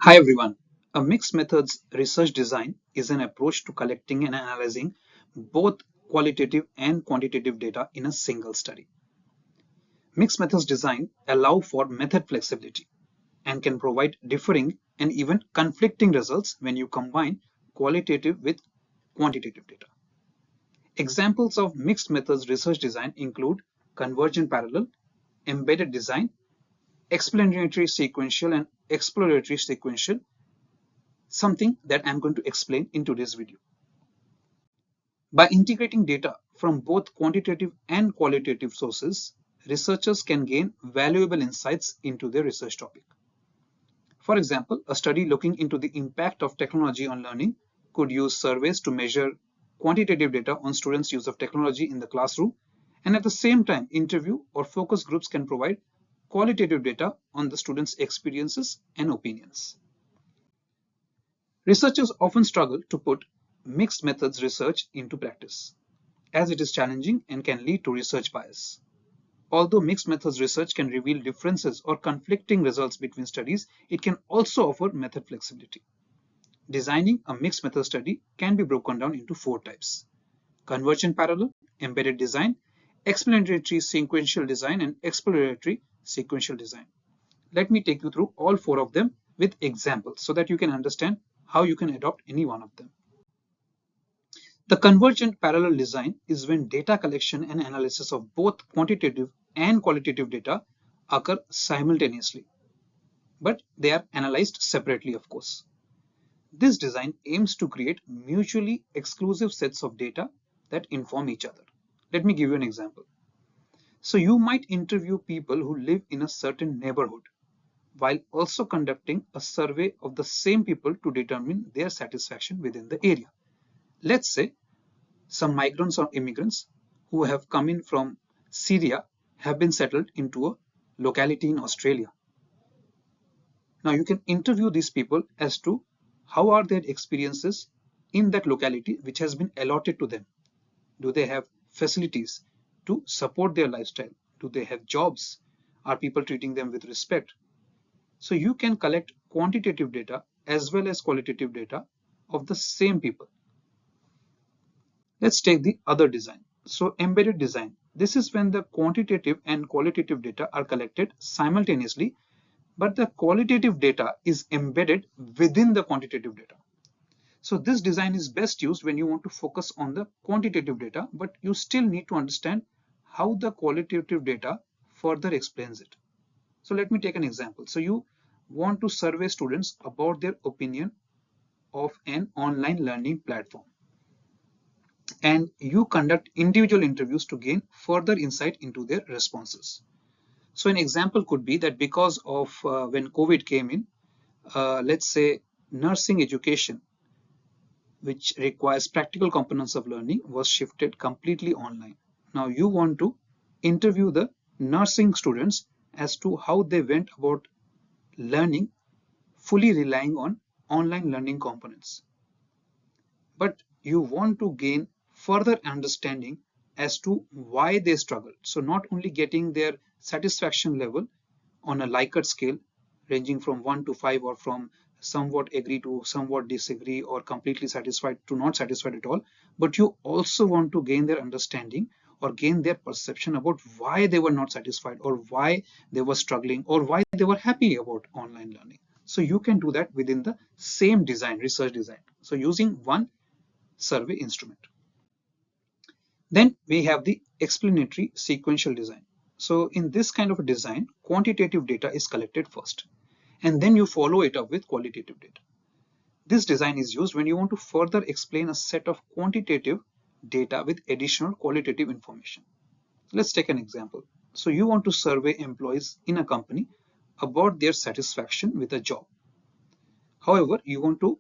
Hi everyone. A mixed methods research design is an approach to collecting and analyzing both qualitative and quantitative data in a single study. Mixed methods design allow for method flexibility and can provide differing and even conflicting results when you combine qualitative with quantitative data. Examples of mixed methods research design include convergent parallel, embedded design, explanatory sequential, and exploratory sequential, something that I'm going to explain in today's video. By integrating data from both quantitative and qualitative sources, researchers can gain valuable insights into their research topic. For example, a study looking into the impact of technology on learning could use surveys to measure quantitative data on students' use of technology in the classroom, and at the same time, interview or focus groups can provide qualitative data on the students' experiences and opinions. Researchers often struggle to put mixed methods research into practice, as it is challenging and can lead to research bias. Although mixed methods research can reveal differences or conflicting results between studies, it can also offer method flexibility. Designing a mixed method study can be broken down into four types: convergent parallel, embedded design, explanatory sequential design, and exploratory sequential design. Let me take you through all four of them with examples so that you can understand how you can adopt any one of them. The convergent parallel design is when data collection and analysis of both quantitative and qualitative data occur simultaneously, but they are analyzed separately, of course. This design aims to create mutually exclusive sets of data that inform each other. Let me give you an example. So you might interview people who live in a certain neighborhood while also conducting a survey of the same people to determine their satisfaction within the area. Let's say some migrants or immigrants who have come in from Syria have been settled into a locality in Australia. Now you can interview these people as to how are their experiences in that locality which has been allotted to them. Do they have facilities to support their lifestyle? Do they have jobs? Are people treating them with respect? So you can collect quantitative data as well as qualitative data of the same people. Let's take the other design. So embedded design. This is when the quantitative and qualitative data are collected simultaneously, but the qualitative data is embedded within the quantitative data. So this design is best used when you want to focus on the quantitative data, but you still need to understand how the qualitative data further explains it. So let me take an example. So you want to survey students about their opinion of an online learning platform, and you conduct individual interviews to gain further insight into their responses. So an example could be that because of when COVID came in, let's say nursing education, which requires practical components of learning, was shifted completely online. Now you want to interview the nursing students as to how they went about learning, fully relying on online learning components. But you want to gain further understanding as to why they struggle. So not only getting their satisfaction level on a Likert scale ranging from 1 to 5, or from somewhat agree to somewhat disagree or completely satisfied to not satisfied at all, but you also want to gain their understanding or gain their perception about why they were not satisfied, or why they were struggling, or why they were happy about online learning. So you can do that within the same design, research design. So using one survey instrument. Then we have the explanatory sequential design. So in this kind of a design, quantitative data is collected first, and then you follow it up with qualitative data. This design is used when you want to further explain a set of quantitative data with additional qualitative information. Let's take an example. So you want to survey employees in a company about their satisfaction with a job. However, you want to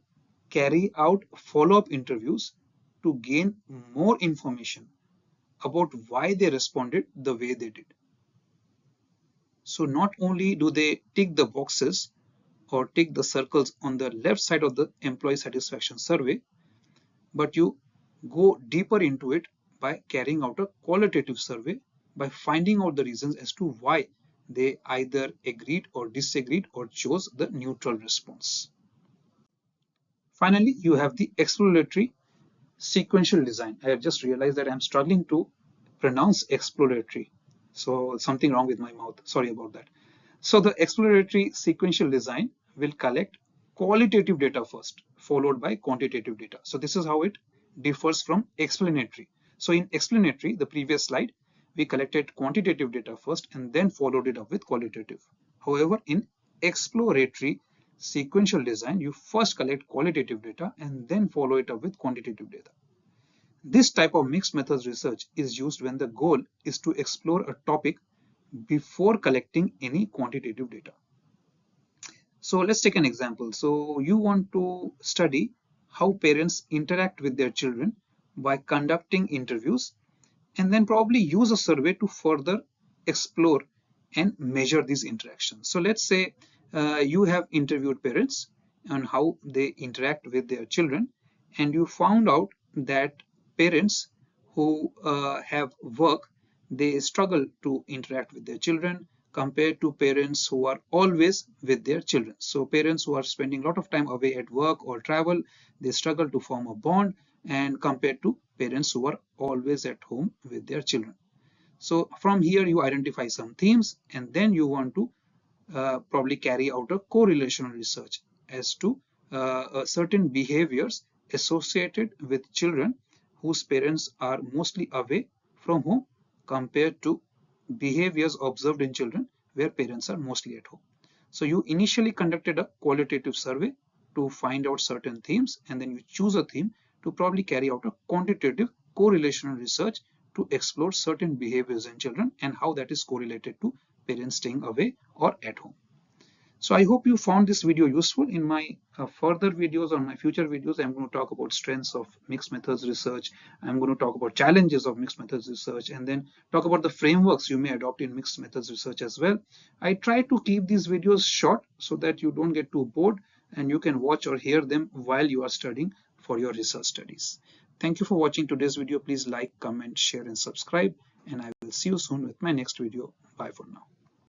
carry out follow-up interviews to gain more information about why they responded the way they did. So not only do they tick the boxes or tick the circles on the left side of the employee satisfaction survey, but you go deeper into it by carrying out a qualitative survey, by finding out the reasons as to why they either agreed or disagreed or chose the neutral response. Finally, you have the exploratory sequential design. I have just realized that I'm struggling to pronounce exploratory. So something wrong with my mouth. Sorry about that. So the exploratory sequential design will collect qualitative data first, followed by quantitative data. So this is how it differs from explanatory. So in explanatory, the previous slide, we collected quantitative data first and then followed it up with qualitative. However, in exploratory sequential design, you first collect qualitative data and then follow it up with quantitative data. This type of mixed methods research is used when the goal is to explore a topic before collecting any quantitative data. So let's take an example. So you want to study how parents interact with their children by conducting interviews and then probably use a survey to further explore and measure these interactions. So let's say you have interviewed parents on how they interact with their children, and you found out that parents who have work, they struggle to interact with their children compared to parents who are always with their children. So parents who are spending a lot of time away at work or travel, they struggle to form a bond, and compared to parents who are always at home with their children. So from here you identify some themes, and then you want to probably carry out a correlational research as to certain behaviors associated with children whose parents are mostly away from home compared to behaviors observed in children where parents are mostly at home. So you initially conducted a qualitative survey to find out certain themes, and then you choose a theme to probably carry out a quantitative correlational research to explore certain behaviors in children and how that is correlated to parents staying away or at home. So I hope you found this video useful. In my further videos or my future videos, I'm going to talk about strengths of mixed methods research. I'm going to talk about challenges of mixed methods research, and then talk about the frameworks you may adopt in mixed methods research as well. I try to keep these videos short so that you don't get too bored and you can watch or hear them while you are studying for your research studies. Thank you for watching today's video. Please like, comment, share, and subscribe. And I will see you soon with my next video. Bye for now.